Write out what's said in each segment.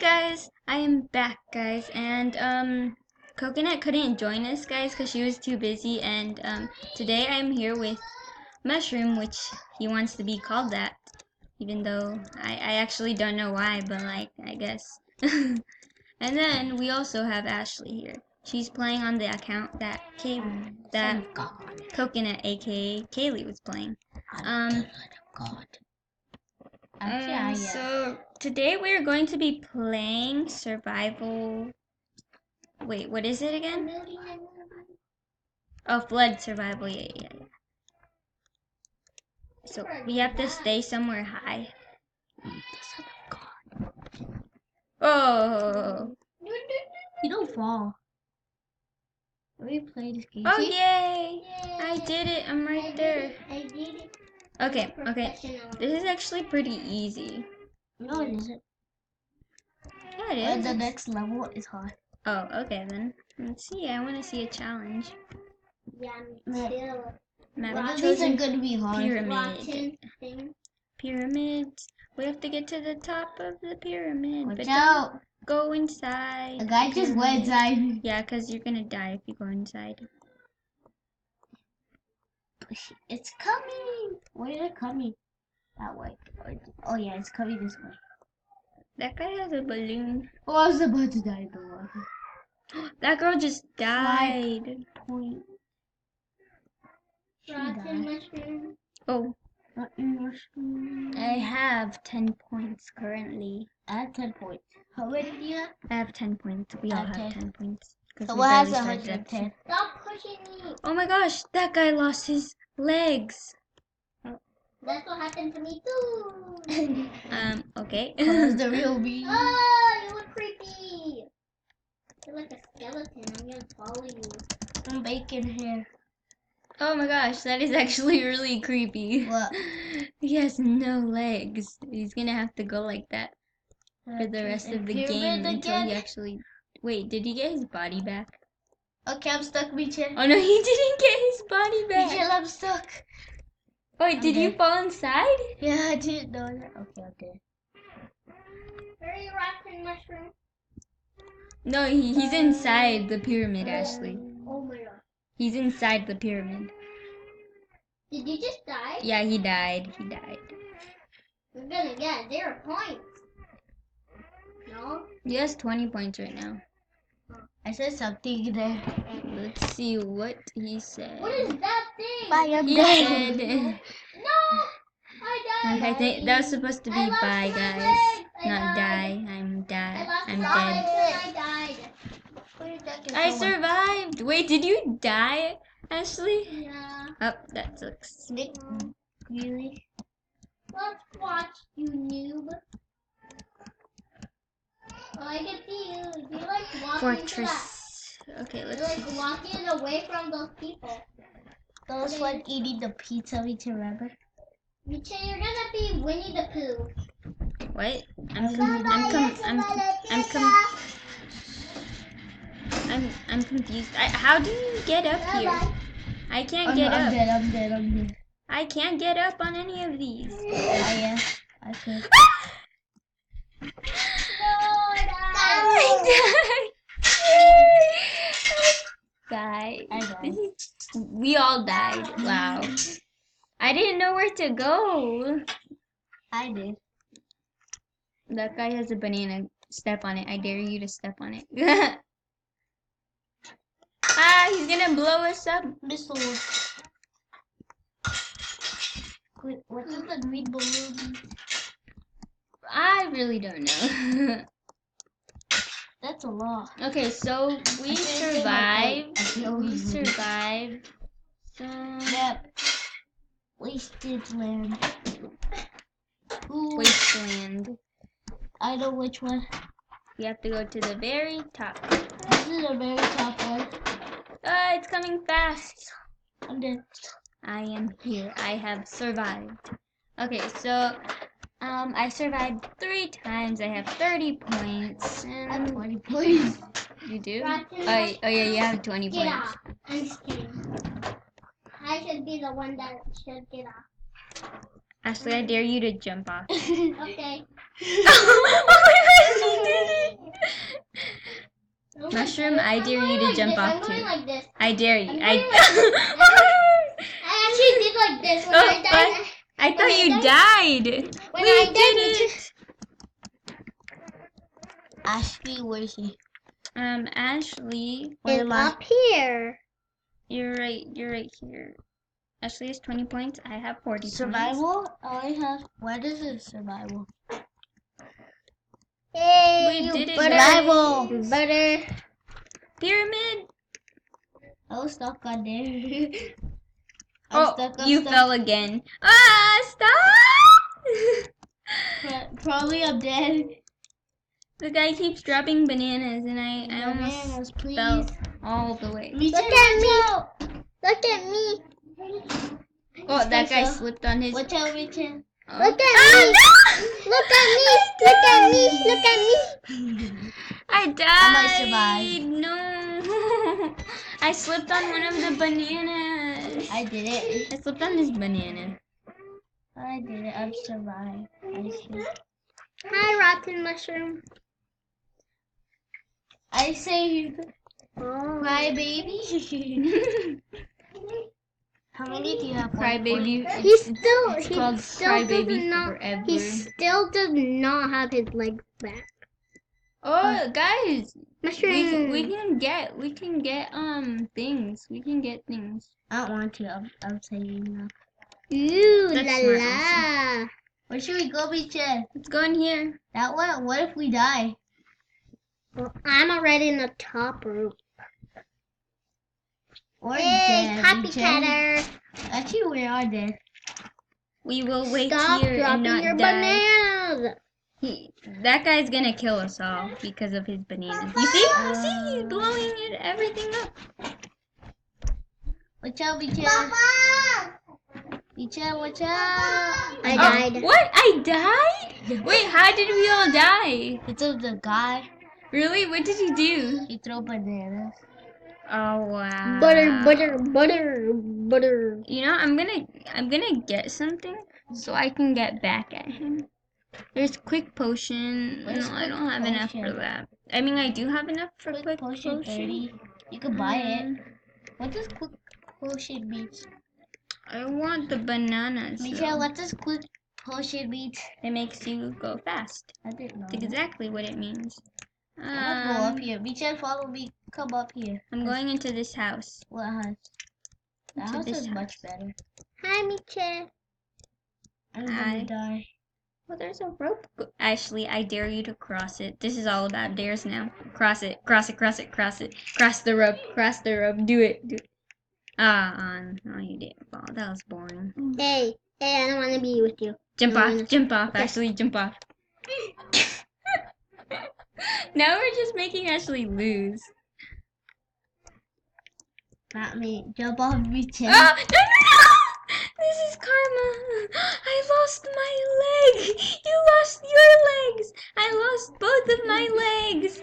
guys, I am back, guys, and Coconut couldn't join us, guys, because she was too busy, and today I'm here with Mushroom, which he wants to be called that, even though I actually don't know why, but like, I guess. And then we also have Ashley here. She's playing on the account that Coconut, aka Kaylee, was playing. So today we're going to be playing survival. Wait, what is it again? Oh, flood survival. Yeah. So we have to stay somewhere high. Oh. You don't fall. Let me play this game. Oh, yay! I did it. I'm right there. I did it. Okay. This is actually pretty easy. No, it isn't. Yeah, it is. The next level is hard. Oh, okay then. Let's see. I want to see a challenge. Yeah, me too. Map These are chosen gonna be hard. pyramid. Pyramids. We have to get to the top of the pyramid. Watch but out! Don't go inside. The guy just went inside. Yeah, because you're gonna die if you go inside. It's coming! Where is it coming? That way. Oh yeah, it's coming this way. That guy has a balloon. Oh, I was about to die though. That girl just died. Point. Rotten mushroom. Oh, Rotten mushroom. I have 10 points currently. I have 10 points. How many do you have? I have 10 points. We all have 10. 10 points. So we what has barely started 110? Stop pushing me. Oh my gosh, that guy lost his legs. That's what happened to me too. Okay. That's the real me. Oh, you look creepy. You're like a skeleton. I'm gonna follow you. I'm baking here. Oh my gosh, that is actually really creepy. What? He has no legs. He's gonna have to go like that for the rest of the game until he actually... Wait, did he get his body back? Okay, I'm stuck, Michelle. Oh no, he didn't get his body back. Michelle, I'm stuck. Wait, did you fall inside? Yeah, I didn't know that. Okay. Hurry, rotten mushroom. No, he's inside the pyramid, Ashley. Oh my god. He's inside the pyramid. Did you just die? Yeah, he died. You're gonna get 0 points. No? He has 20 points right now. I said something there. Let's see what he said. What is that thing? Bye, I'm He dead. said... No! I died. I think that was supposed to be I lost bye, my guys. legs. I Not died. die. I'm dead. I'm I dead. lost my legs and I died. I survived. Wait, did you die, Ashley? Yeah. Oh, that sucks. Nick, really? Let's watch, you noob. Oh, I can see you. You like walking to that. Fortress. Okay, You're let's see. like walking away from those people. Those one eating the pizza, we remember? Micha, you're gonna be Winnie the Pooh. What? I'm confused. How do you get up here? I can't get up. I'm dead. I can't get up on any of these. Yeah, I could. I died. Guys, we all died. Wow. I didn't know where to go. I did. That guy has a banana. Step on it. I dare you to step on it. He's gonna blow us up. Missile. What is the green balloon? I really don't know. That's a lot. Okay, so we survived. We survived. Yep. Wasted land. Ooh. Wasteland. I know which one. We have to go to the very top. This is the very top one. It's coming fast. I'm dead. I am here. I have survived. Okay, so I survived 3 times. I have 30 points. I have And 20 points. you do? Oh yeah, you have 20 Get points. off. I'm just kidding. I should be the one that should get off. Ashley, I dare you to jump off. Okay. Oh my gosh, she did it! Mushroom, I dare you to jump off I'm going too. like this. I dare you. I'm I going I actually did like this when Oh, I died. what? I when thought I you died. When We I did died, it. Ashley, where is she? Ashley, It's up here. you're right here. Ashley has 20 points. I have 40 points. Survival? I have. What is it? Survival. Hey, We you did it, butter. guys. Butter. Pyramid. I was stuck on there. Oh, you stuck. fell again. Ah, stop! Probably I'm dead. The guy keeps dropping bananas, and I Bananas, almost please. fell all the way. Look at me. Look at me. Oh, that guy slipped on his. Watch out, Richard. Oh. Look at Ah, me. no! Look at me. I Look at me. Look at me. I died. I might survive. No. I slipped on one of the bananas. I did it. I slipped on this banana. I did it. I've survived. I see. Hi, rotten mushroom. I saved Oh. my baby. How many do you have? Crybaby. He still It's called still Crybaby does not. forever. He still does not have his legs back. Oh, guys, Mushroom. we can get things. We can get things. I don't want to. I'm saying no. Ooh That's la smart la. Where should we go, Richard? Let's go in here. That one? What if we die? Well, I'm already in the top room. Or Hey, dead, copycatter. Richard? Actually, we are dead. We will wait Stop here and dropping not your die. bananas. That guy's gonna kill us all because of his bananas. You see? You see? He's blowing everything up. Watch out, Richard. Richard, watch out. I died. What? I died? Wait, how did we all die? It's of the guy. Really? What did he do? He throw bananas. Oh wow. Butter. You know, I'm gonna get something so I can get back at him. There's quick potion. Where's No, I don't quick have enough for potion? that. I mean, I do have enough for Quick potion 30. You can buy it. What does quick potion mean? I want the bananas. Michelle, though. what does quick potion mean? It makes you go fast. I didn't know. That's exactly what it means. I'm gonna go up here. Michelle, follow me. Come up here. I'm going into this house. What house? The Into house this is house. much better. Hi, Miche. I'm Hi. gonna die. Well, there's a rope. Ashley, I dare you to cross it. This is all about dares now. Cross it. Cross it. Cross it. Cross it. Cross the rope. Cross the rope. Do it. Do it. No, you didn't fall. That was boring. Hey, I don't want to be with you. Jump No, off. no. Jump off. Okay. Ashley, jump off. Now we're just making Ashley lose. Not me. Jump off, Michelle. Ah, no! This is karma. I lost my leg. You lost your legs. I lost both of my legs.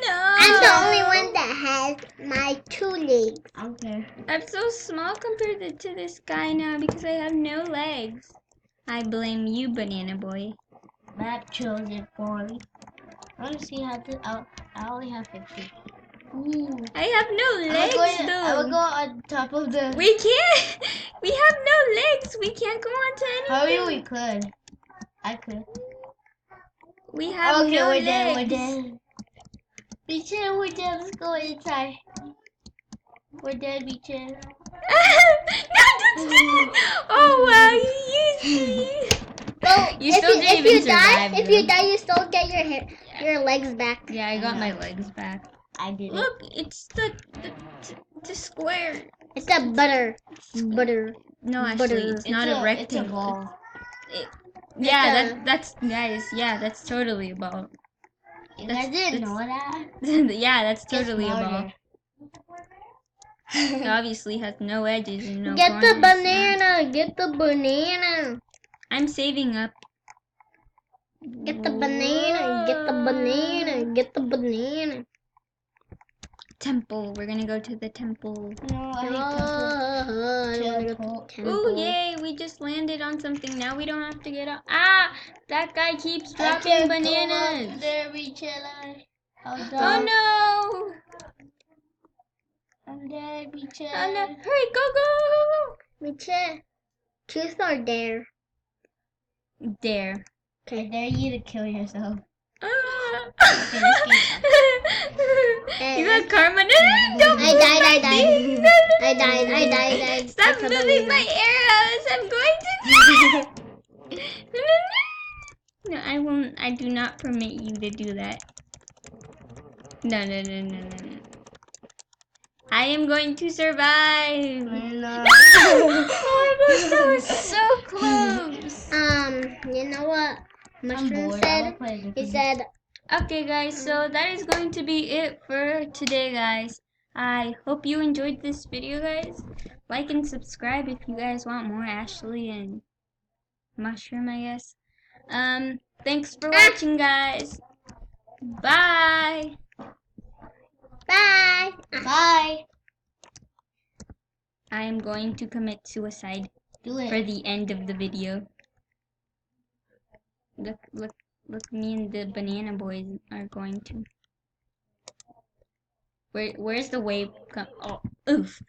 No. I'm the only one that has my 2 legs. Okay. I'm so small compared to this guy now because I have no legs. I blame you, banana boy. Map chosen for me. I want to see how to. I only have 50. Ooh. I have no legs I will though. go on top of the. We can't. We have no legs. We can't go on to anything. Hurry, we could. I could. We have Okay, no we're legs. dead. We're dead. Michelle, we're dead. Let's go inside. We're dead, Michelle. No, don't say that. Oh wow, you used me. Well, You still didn't even survive, If though. you die, you still get your legs back. Yeah, I got my legs back. I did it. Look, it's the square. It's a butter. No, actually, Butter. it's not a rectangle. It's a ball. Yeah, a- that's guys. Yeah, that's totally a ball. You guys didn't know that? Yeah, that's totally a ball. smarter. It obviously has no edges and no Get the corners. banana. Get the banana. I'm saving up. Get the banana. Get the banana. Get the banana. Temple. We're gonna go to the temple. No, I hate I wanna go to Temple. temple. Ooh, yay! We just landed on something. Now we don't have to get up. Ah! That guy keeps I dropping can't bananas. go up there, Michelle. I'll Oh die. I'm dead, Beaches. Oh no! Hurry, go, go, go, go, Mitchell, truth or dare? go! Dare. I dare you to kill yourself. Okay, this game's up. You got karma. No, no, don't I move died, my I died. things. No, no, no, I no, died, no, I no. died, I died. Stop I killed moving my Alina. arrows. I'm going to die. No, no, no. No, I won't. I do not permit you to do that. No, no, no, no, no, no. I am going to survive. No. That was so close. You know what I'm Mushroom bored. I said? wanna play a He different said, Okay, guys, so that is going to be it for today, guys. I hope you enjoyed this video, guys. Like and subscribe if you guys want more Ashley and Mushroom, I guess. Thanks for watching, guys. Bye. bye. Bye. I am going to commit suicide Do it. for the end of the video. Look, look, look, me and the banana boys are going to. Where's the wave come? Oh, oof.